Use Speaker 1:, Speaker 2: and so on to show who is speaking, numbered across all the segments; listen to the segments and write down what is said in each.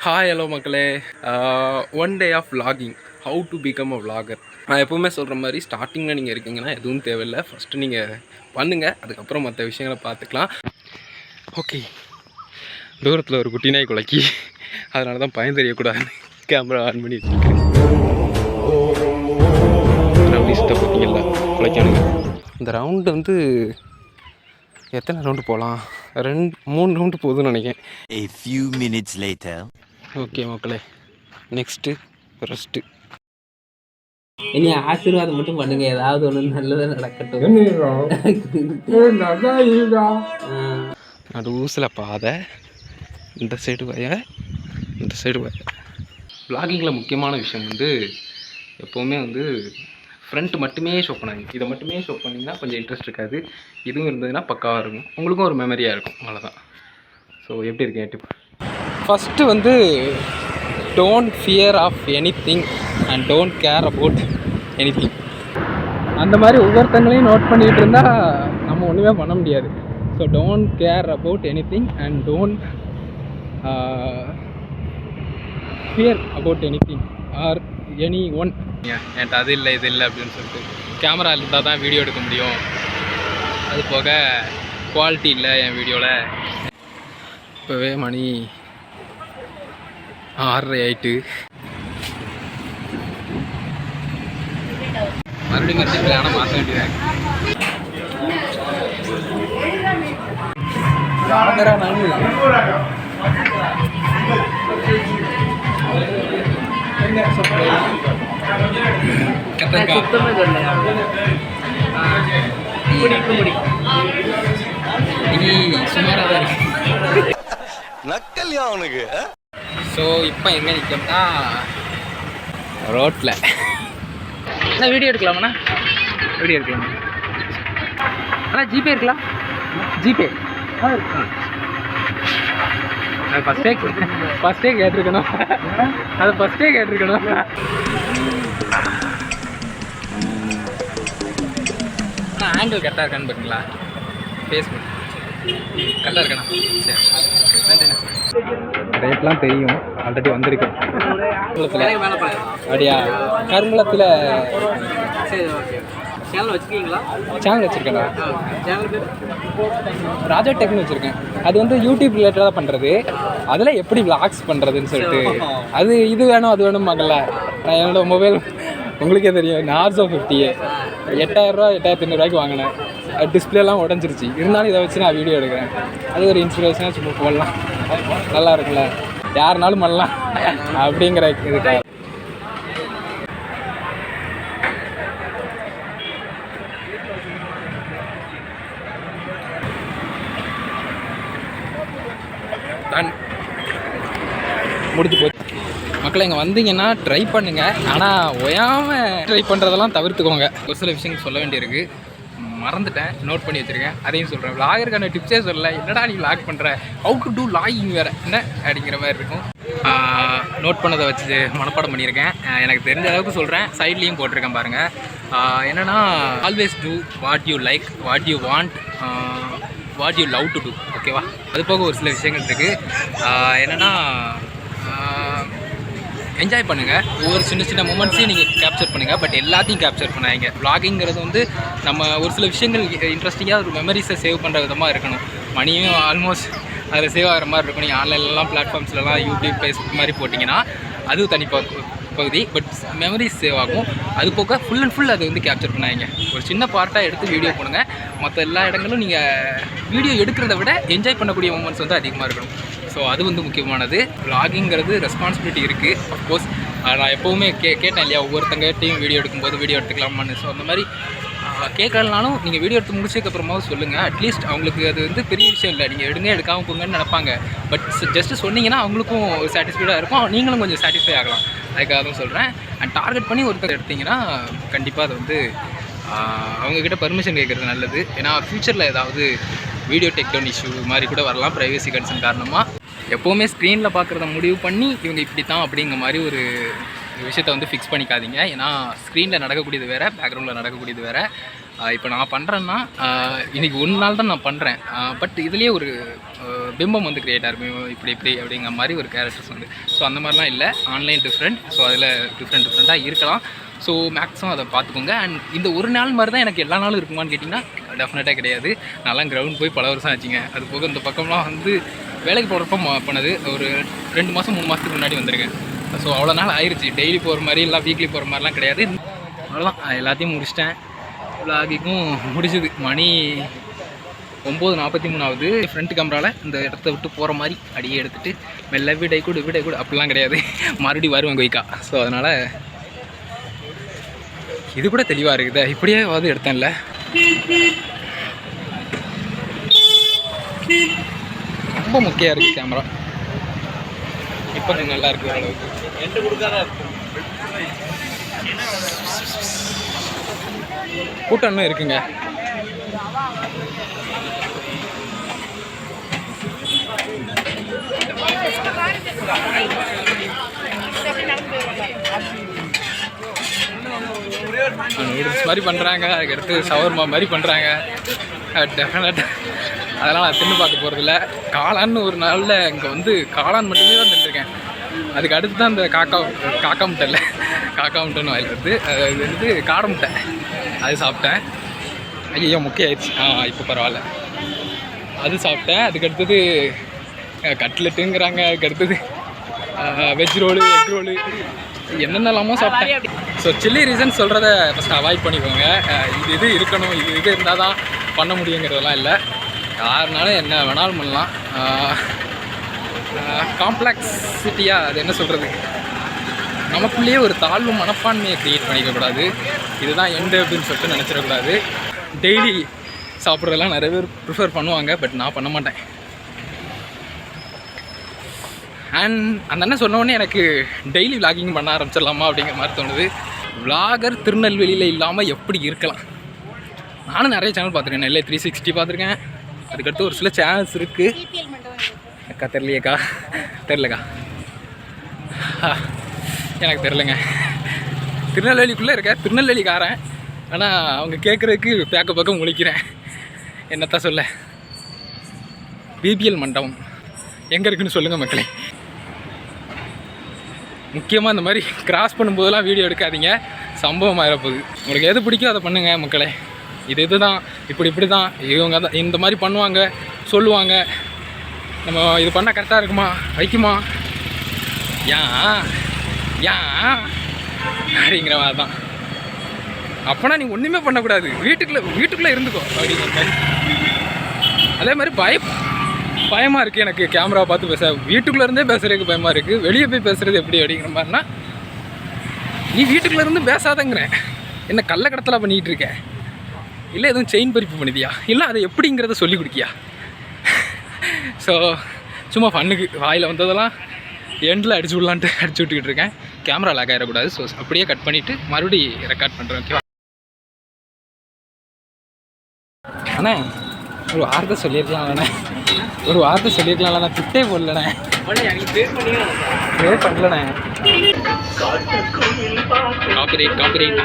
Speaker 1: Hi hello மக்களே. One day of vlogging, how to become a vlogger. நான் எப்போவுமே சொல்கிற மாதிரி ஸ்டார்டிங்கில் நீங்கள் இருக்கீங்கன்னா எதுவும் தேவையில்லை, ஃபஸ்ட்டு நீங்கள் பண்ணுங்கள், அதுக்கப்புறம் மற்ற விஷயங்களை பார்த்துக்கலாம். ஓகே, தூரத்தில் ஒரு குட்டி நாய் குலைக்கி, அதனால தான் பயம் தெரியக்கூடாதுன்னு கேமரா ஆன் பண்ணி வச்சுருக்கேன். ரவுடிஸ்ட்டை பார்த்தீங்களா குலைக்கானுங்க. இந்த ரவுண்டு வந்து எத்தனை ரவுண்டு போகலாம்? 2-3 ரவுண்டு போகுதுன்னு நினைக்கிறேன்.
Speaker 2: A few minutes later.
Speaker 1: Okay மக்களே, நெக்ஸ்ட்டு ரெஸ்ட்டு.
Speaker 3: இனி ஆசீர்வாதம் மட்டும் பண்ணுங்க, ஏதாவது ஒன்று நல்லதாக நடக்கட்டும்.
Speaker 1: நடுவுசில் பாதை, இந்த சைடு வய, இந்த சைடு வய. vloggingல முக்கியமான விஷயம் வந்து எப்போவுமே வந்து ஃப்ரண்ட் மட்டுமே ஷோ பண்ணாங்க. இதை மட்டுமே ஷோ பண்ணிங்கன்னா கொஞ்சம் இன்ட்ரெஸ்ட் இருக்காது. இதுவும் இருந்ததுன்னா பக்காவாக இருக்கும், உங்களுக்கும் ஒரு மெமரியாக இருக்கும், அவ்வளோதான். ஸோ எப்படி இருக்கேன் டிப்? ஃபஸ்ட்டு வந்து don't fear of anything and don't care about anything. அந்த மாதிரி ஒவ்வொருத்தங்களையும் நோட் பண்ணிகிட்டு இருந்தால் நம்ம ஒன்றுமே பண்ண முடியாது. So don't care about anything and don't fear about any thing or any one. என்கிட்ட அது இல்லை இது இல்லை அப்படின்னு சொல்லிட்டு கேமரா இருந்தால் தான் வீடியோ எடுக்க முடியும். அது போக குவாலிட்டி இல்லை என் வீடியோவில். இப்போவே மணி 6:30 ஆயிட்டு. மறுபடியும் ஆனால் மாற்ற வேண்டியதாக சுமாராக தான் இருக்கு.
Speaker 2: நக்கல்யா அவனுக்கு.
Speaker 1: ஸோ இப்போ எங்கே நிற்கோம்னா ரோட்டில். அண்ணா வீடியோ எடுக்கலாமாண்ணா? வீடியோ எடுக்கலாமா? அண்ணா ஜிபே இருக்கலாம்? ஜிபே அது ஃபஸ்ட்டே கேட்டிருக்கணும். அது ஃபஸ்ட்டே கேட்டிருக்கணும். ஆங்கிள் கரெக்டாக இருக்கான்னு பார்த்தீங்களா? ஃபேஸ்புக் கரெக்டாக இருக்கண்ணா. சரி, நன்றிண்ணா. ரேட்லாம் தெரியும், ஆல்ரெடி வந்திருக்கேன். அப்படியா? கருங்குளத்தில் சேனல் வச்சுருக்கேண்ணா. ராஜா டெக்னு வச்சுருக்கேன். அது வந்து யூடியூப் ரிலேட்டடாக பண்ணுறது. அதில் எப்படி விளாக்ஸ் பண்ணுறதுன்னு சொல்லிட்டு அது இது வேணும் அது வேணும் மகள. நான் என்னோடய மொபைல் உங்களுக்கே தெரியும், நார்ஸோ 50 8,000 8,500 வாங்கினேன். டிஸ்பிளேலாம் உடஞ்சிருச்சு. இருந்தாலும் இதை வச்சு நான் வீடியோ எடுக்கிறேன். அது ஒரு இன்ஸ்பிரேஷனாக சும்மா போடலாம், நல்லா இருக்குல்ல, யாருனாலும் பண்ணலாம் அப்படிங்கிற இதுக்காக. முடிஞ்சு போச்சு மக்களை. இங்கே வந்தீங்கன்னா ட்ரை பண்ணுங்கள், ஆனால் ஒயாமல் ட்ரை பண்ணுறதெல்லாம் தவிர்த்துக்கோங்க. ஒரு சில விஷயங்கள் சொல்ல வேண்டியிருக்கு, மறந்துட்டேன், நோட் பண்ணி வச்சுருக்கேன், அதையும் சொல்கிறேன். vloggerக்கான டிப்ஸே சொல்லலை, என்னடா நீ vlog பண்ணுற, ஹவு டு டூ vlogging வேறு என்ன அப்படிங்கிற மாதிரி இருக்கும். நோட் பண்ணதை வச்சு மனப்பாடம் பண்ணியிருக்கேன். எனக்கு தெரிஞ்ச அளவுக்கு சொல்கிறேன், சைட்லேயும் போட்டிருக்கேன் பாருங்கள். என்னென்னா always do what you like, what you want, what you love to do. ஓகேவா? அது போக ஒரு சில விஷயங்கள் இருக்குது. என்னென்னா என்ஜாய் பண்ணுங்கள், ஒவ்வொரு சின்ன சின்ன மூமெண்ட்ஸையும் நீங்கள் கேப்சர் பண்ணுங்கள், பட் எல்லாத்தையும் கேப்சர் பண்ணாங்க. vloggingங்கிறது வந்து நம்ம ஒரு சில விஷயங்கள் இன்ட்ரெஸ்டிங்காக ஒரு மெமரிஸை சேவ் பண்ணுற விதமாக இருக்கணும். மணியும் ஆல்மோஸ்ட் அதில் சேவ் ஆகிற மாதிரி இருக்கும். நீங்கள் ஆன்லைன்லாம் பிளாட்ஃபார்ம்ஸ்லாம் யூடியூப் ஃபேஸ்புக் மாதிரி போட்டிங்கன்னா அது தனி பகுதி, பட் மெமரிஸ் சேவ் ஆகும். அது போக ஃபுல் அண்ட் ஃபுல் அது வந்து கேப்சர் பண்ணாங்க. ஒரு சின்ன பார்ட்டாக எடுத்து வீடியோ பண்ணுங்கள். மற்ற எல்லா இடங்களும் நீங்கள் வீடியோ எடுக்கிறத விட என்ஜாய் பண்ணக்கூடிய மூமெண்ட்ஸ் வந்து அதிகமாக இருக்கணும். ஸோ அது வந்து முக்கியமானது. vloggingங்கிறது ரெஸ்பான்சிபிலிட்டி இருக்குது. அஃப்கோர்ஸ் நான் எப்போவுமே கேட்டேன் இல்லையா, ஒவ்வொருத்தங்கிட்டையும் வீடியோ எடுக்கும்போது வீடியோ எடுத்துக்கலாமான்னு. ஸோ அந்த மாதிரி கேட்கலனாலும் நீங்கள் வீடியோ எடுத்து முடிச்சதுக்கப்புறமாவும் சொல்லுங்கள். அட்லீஸ்ட் அவங்களுக்கு அது வந்து பெரிய விஷயம் இல்லை, நீங்கள் எடுங்க எடுக்காமல் போங்கன்னு நினைப்பாங்க. பட் ஜஸ்ட்டு சொன்னீங்கன்னா அவங்களுக்கும் சாட்டிஸ்ஃபைடாக இருக்கும், நீங்களும் கொஞ்சம் சாட்டிஸ்ஃபை ஆகலாம். அதுக்காக தான் சொல்கிறேன். அண்ட் டார்கெட் பண்ணி ஒருத்தர் எடுத்திங்கன்னா கண்டிப்பாக அது வந்து அவங்கக்கிட்ட பர்மிஷன் கேட்குறது நல்லது. ஏன்னா ஃப்யூச்சரில் ஏதாவது வீடியோ டேக்டவுன் இஷ்யூ மாதிரி கூட வரலாம், ப்ரைவசி கன்சர்ன் காரணமாக. எப்போவுமே ஸ்க்ரீனில் பார்க்குறத முடிவு பண்ணி இவங்க இப்படி தான் அப்படிங்கிற மாதிரி ஒரு விஷயத்தை வந்து ஃபிக்ஸ் பண்ணிக்காதீங்க. ஏன்னா ஸ்க்ரீனில் நடக்கக்கூடியது வேறு, பேக்ரவுண்டில் நடக்கக்கூடியது வேறு. இப்போ நான் பண்ணுறேன்னா இன்றைக்கி ஒரு நாள் தான் நான் பண்ணுறேன். பட் இதுலேயே ஒரு பிம்பம் வந்து க்ரியேட் ஆகிருக்கும், இப்படி அப்படிங்கிற மாதிரி ஒரு கேரக்டர்ஸ் வந்து. ஸோ அந்த மாதிரிலாம் இல்லை, ஆன்லைன் டிஃப்ரெண்ட். ஸோ அதில் டிஃப்ரெண்ட்டாக இருக்கலாம். ஸோ மேக்ஸிமம் அதை பார்த்துக்கோங்க. அண்ட் இந்த ஒரு நாள் மாதிரி தான் எனக்கு எல்லா நாளும் இருக்குமான்னு கேட்டிங்கன்னா டெஃபினட்டாக கிடையாது. நான்லாம் கிரவுண்ட் போய் பல வருஷம் ஆச்சுங்க. அது போக இந்த பக்கம்லாம் வந்து வேலைக்கு போகிறப்ப பண்ணது ஒரு 2 மாதம் 3 மாதத்துக்கு முன்னாடி வந்திருக்கேன். ஸோ அவ்வளோ நாள் ஆயிடுச்சு. டெய்லி போகிற மாதிரி இல்லை, வீக்லி போகிற மாதிரிலாம் கிடையாது. அவ்வளோதான், எல்லாத்தையும் முடிச்சிட்டேன். விலாகிக்கும் முடிச்சுது. மணி 9:43 ஆகுது. ஃப்ரண்ட் கேமராவில் இந்த இடத்த விட்டு போகிற மாதிரி அடியே எடுத்துகிட்டு மெல்ல விடை கூட அப்படிலாம் கிடையாது, மறுபடியும் வருவேன் குயிக்கா. ஸோ அதனால் இது கூட தெளிவாக இருக்குது. இப்படியே வந்து எடுத்தேன்ல. ரொம்ப முக்கியம் இருக்குது கேமரா. இப்போ நல்லா இருக்குது அளவுக்கு. கூட்டம் இன்னும் இருக்குங்க. நூடுல்ஸ் மாதிரி பண்ணுறாங்க, அதுக்கடுத்து ஷவர்மா மாதிரி பண்ணுறாங்க. டெஃபினட்டாக அதெல்லாம் நான் தின்னு பார்க்க போகிறதில்ல. காளான்னு ஒரு நாளில் இங்கே வந்து காளான் மட்டுமே தான் தின்னுருக்கேன். அதுக்கு அடுத்து தான் இந்த காக்கா முட்டை இல்லை, காக்கா முட்டைன்னு வாயில் வருது. அது வந்து காடை முட்டை, அது சாப்பிட்டேன். ஐயோ முக்கியாயிடுச்சு. இப்போ பரவாயில்ல. அது சாப்பிட்டேன். அதுக்கு அடுத்தது கட்லெட்டுங்கிறாங்க. அதுக்கு அடுத்தது வெஜ் ரோலு, எக் ரோலு, என்னென்னலாமோ சாப்பிட்டேன். ஸோ சில்லி ரீசன் சொல்கிறத ஃபஸ்ட்டு அவாய்ட் பண்ணிக்கோங்க. இது இருக்கணும், இது இருந்தால் தான் பண்ண முடியுங்கிறதெல்லாம் இல்லை. யாருனாலும் என்ன வேணாலும் பண்ணலாம். காம்ப்ளெக்ஸிட்டியாக அது என்ன சொல்கிறது, நமக்குள்ளேயே ஒரு தாழ்வு மனப்பான்மையை க்ரியேட் பண்ணிக்கக்கூடாது. இதுதான் எண்டு அப்படின்னு சொல்லிட்டு நினச்சிடக்கூடாது. டெய்லி சாப்பிட்றதெல்லாம் நிறைய பேர் ப்ரிஃபர் பண்ணுவாங்க, பட் நான் பண்ண மாட்டேன். அண்ட் அந்த அண்ணன் சொன்னோடனே எனக்கு டெய்லி விளாகிங் பண்ண ஆரம்பிச்சிடலாமா அப்படிங்கிற மாதிரி தோணுது. விளாகர் திருநெல்வேலியில் இல்லாமல் எப்படி இருக்கலாம்? நானும் நிறைய சேனல் பார்த்துருக்கேன். நெல்லை 360 பார்த்துருக்கேன். அதுக்கடுத்து ஒரு சில சேனல்ஸ் இருக்குது. அக்கா தெரிலையேக்கா, தெரிலக்கா, எனக்கு தெரிலங்க. திருநெல்வேலிக்குள்ளே இருக்க திருநெல்வேலிக்காரன், ஆனால் அவங்க கேட்குறதுக்கு பக்கம் முழிக்கிறேன். என்னத்தான் சொல்ல. பிபிஎல் மண்டபம் எங்கே இருக்குன்னு சொல்லுங்கள் மக்களே. முக்கியமாக இந்த மாதிரி கிராஸ் பண்ணும்போதெல்லாம் வீடியோ எடுக்காதீங்க, சம்பவம் ஆகிடப்போகுது. உங்களுக்கு எது பிடிக்கும் அதை பண்ணுங்கள் மக்களே. இது தான் இப்படி தான் இவங்க தான் இந்த மாதிரி பண்ணுவாங்க, சொல்லுவாங்க. நம்ம இது பண்ணால் கரெக்டாக இருக்குமா, வைக்குமா, ஏன் அப்படிங்கிற மாதிரி தான். அப்போனா நீ ஒன்றுமே பண்ணக்கூடாது, வீட்டுக்குள்ளே இருந்துக்கோ அப்படிங்கிற மாதிரி. அதே மாதிரி பயமாக இருக்குது எனக்கு கேமராவை பார்த்து பேச. வீட்டுக்குள்ளேருந்தே பேசுகிறதுக்கு பயமாக இருக்குது, வெளியே போய் பேசுகிறது எப்படி அப்படிங்கிற மாதிரினா, நீ வீட்டுக்குள்ளேருந்து பேசாதங்கிறேன். என்ன கள்ள கடத்தலாம் பண்ணிகிட்டு இருக்க, இல்லை எதுவும் செயின் பறிப்பு பண்ணிதியா, இல்லை அதை எப்படிங்கிறத சொல்லி கொடுக்கியா? ஸோ சும்மா பண்ணுக்கு வாயில் வந்ததெல்லாம் எண்டில் அடிச்சு விட்டுக்கிட்டு இருக்கேன். கேமரா லாக் ஆகிடக்கூடாது. ஸோ அப்படியே கட் பண்ணிவிட்டு மறுபடி ரெக்கார்ட் பண்ணுறேன். ஓகேவா? அண்ணே ஒரு வார்த்தை சொல்லியிருக்கலாம் அண்ணே, ஒரு வார்த்தை சொல்லியிருக்கலாம்ல. நான் திட்டே போடலண்ணே, பே பண்ணலண்ணே. காப்பிரைட்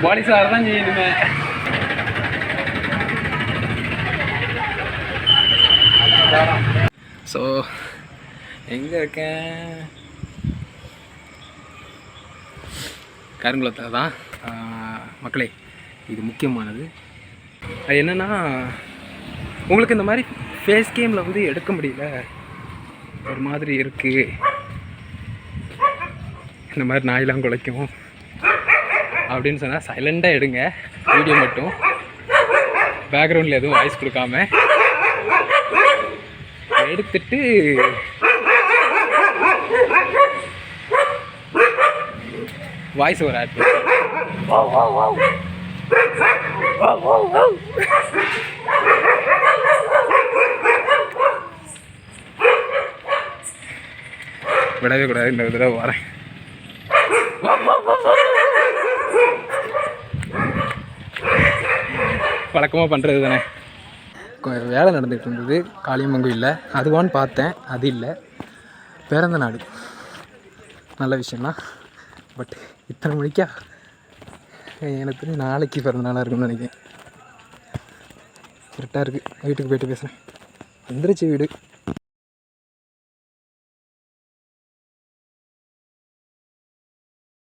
Speaker 1: போலீஸார் தான் செய்யணுமே. ஸோ எங்கே இருக்கேன்? கருங்குளத்தில் தான் மக்களே. இது முக்கியமானது. அது என்னென்னா, உங்களுக்கு இந்த மாதிரி ஃபேஸ் கேமில் வந்து எடுக்க முடியல, ஒரு மாதிரி இருக்குது, இந்த மாதிரி நாயெலாம் குலைக்கும் அப்படின்னு சொன்னால் சைலண்டாக எடுங்க. வீடியோ மட்டும் பேக்ரவுண்டில் எதுவும் வாய்ஸ் கொடுக்காம எடுத்துட்டு வாய்ஸ் ஒரு ஆட் விடவே கூடாது. இந்த தடவை வரேன். வழக்கமாக பண்ணுறது தானே. வேலை நடந்துகிட்டு இருந்தது காளியம்மன் கோயிலில், அதுவான்னு பார்த்தேன், அது இல்லை. பிறந்த நாடு நல்ல விஷயம்தான், பட் இத்தனை மணிக்கா? எனக்கு தெரிஞ்சு நாளைக்கு பிறந்த நாளாக இருக்குன்னு நினைக்கிறேன். கரெக்டாக இருக்குது. வீட்டுக்கு போய்ட்டு பேசுகிறேன். வந்துருச்சு வீடு.